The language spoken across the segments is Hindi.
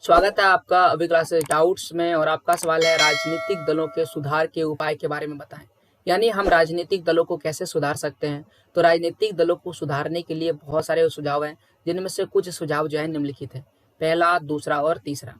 स्वागत है आपका अभी क्लासेस डाउट्स में। और आपका सवाल है राजनीतिक दलों के सुधार के उपाय के बारे में बताएं। यानी हम राजनीतिक दलों को कैसे सुधार सकते हैं। तो राजनीतिक दलों को सुधारने के लिए बहुत सारे सुझाव हैं, जिनमें से कुछ सुझाव जो है निम्नलिखित है। पहला, दूसरा और तीसरा।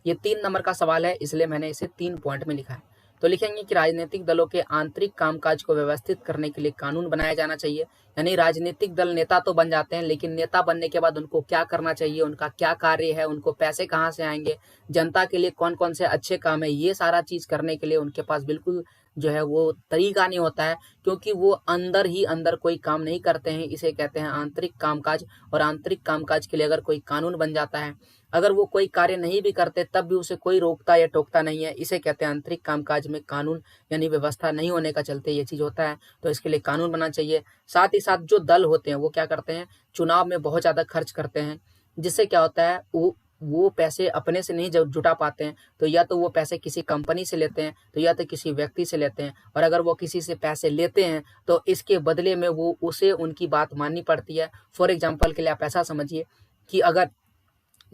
ये 3 नंबर का सवाल है, इसलिए मैंने इसे 3 पॉइंट में लिखा है। तो लिखेंगे कि राजनीतिक दलों के आंतरिक कामकाज को व्यवस्थित करने के लिए कानून बनाया जाना चाहिए। यानी राजनीतिक दल नेता तो बन जाते हैं, लेकिन नेता बनने के बाद उनको क्या करना चाहिए, उनका क्या कार्य है, उनको पैसे कहाँ से आएंगे, जनता के लिए कौन कौन से अच्छे काम है, ये सारा चीज करने के लिए उनके पास बिल्कुल जो है वो तरीका नहीं होता है, क्योंकि वो अंदर ही अंदर कोई काम नहीं करते हैं। इसे कहते हैं आंतरिक कामकाज। और आंतरिक कामकाज के लिए अगर कोई कानून बन जाता है, अगर वो कोई कार्य नहीं भी करते तब भी उसे कोई रोकता या टोकता नहीं है, इसे कहते हैं आंतरिक कामकाज में कानून यानी व्यवस्था नहीं होने का चलते ये चीज होता है। तो इसके लिए कानून बनना चाहिए। साथ ही साथ जो दल होते हैं वो क्या करते हैं, चुनाव में बहुत ज्यादा खर्च करते हैं, जिससे क्या होता है वो पैसे अपने से नहीं जुटा पाते हैं। तो या तो वो पैसे किसी कंपनी से लेते हैं, तो या तो किसी व्यक्ति से लेते हैं। और अगर वो किसी से पैसे लेते हैं तो इसके बदले में वो उसे उनकी बात माननी पड़ती है। फॉर एग्जाम्पल के लिए आप ऐसा समझिए कि अगर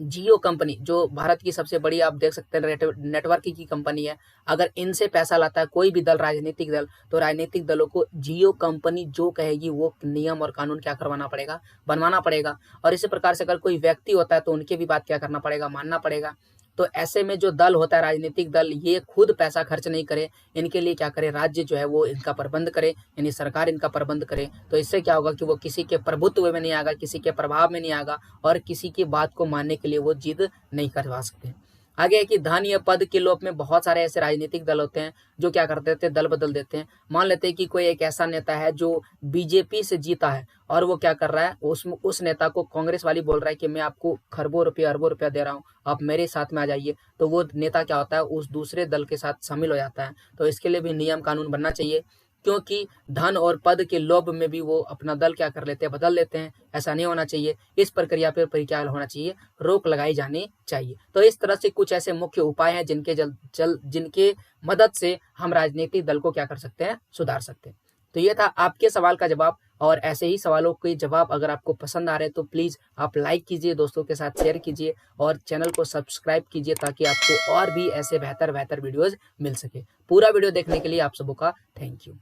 जियो कंपनी, जो भारत की सबसे बड़ी आप देख सकते हैं नेटवर्किंग की कंपनी है, अगर इनसे पैसा लाता है कोई भी दल, राजनीतिक दल, तो राजनीतिक दलों को जियो कंपनी जो कहेगी वो नियम और कानून क्या करवाना पड़ेगा, बनवाना पड़ेगा। और इसी प्रकार से अगर कोई व्यक्ति होता है तो उनकी भी बात क्या करना पड़ेगा, मानना पड़ेगा। तो ऐसे में जो दल होता है राजनीतिक दल, ये खुद पैसा खर्च नहीं करे, इनके लिए क्या करे, राज्य जो है वो इनका प्रबंध करे, यानी सरकार इनका प्रबंध करे। तो इससे क्या होगा कि वो किसी के प्रभुत्व में नहीं आएगा, किसी के प्रभाव में नहीं आएगा, और किसी की बात को मानने के लिए वो जिद नहीं करवा सकते। आगे है कि धन या पद के लोभ में बहुत सारे ऐसे राजनीतिक दल होते हैं जो क्या कर देते हैं, दल बदल देते हैं। मान लेते हैं कि कोई एक ऐसा नेता है जो बीजेपी से जीता है, और वो क्या कर रहा है, उस नेता को कांग्रेस वाली बोल रहा है कि मैं आपको खरबों रुपया अरबों रुपया दे रहा हूँ, आप मेरे साथ में आ जाइए। तो वो नेता क्या होता है, उस दूसरे दल के साथ शामिल हो जाता है। तो इसके लिए भी नियम कानून बनना चाहिए, क्योंकि धन और पद के लोभ में भी वो अपना दल क्या कर लेते हैं, बदल लेते हैं। ऐसा नहीं होना चाहिए। इस प्रक्रिया पर क्या होना चाहिए, रोक लगाई जानी चाहिए। तो इस तरह से कुछ ऐसे मुख्य उपाय हैं जिनके मदद से हम राजनीतिक दल को क्या कर सकते हैं, सुधार सकते हैं। तो ये था आपके सवाल का जवाब। और ऐसे ही सवालों के जवाब अगर आपको पसंद आ रहे हैं तो प्लीज आप लाइक कीजिए, दोस्तों के साथ शेयर कीजिए, और चैनल को सब्सक्राइब कीजिए, ताकि आपको और भी ऐसे बेहतर बेहतर वीडियोज मिल सके। पूरा वीडियो देखने के लिए आप सबों का थैंक यू।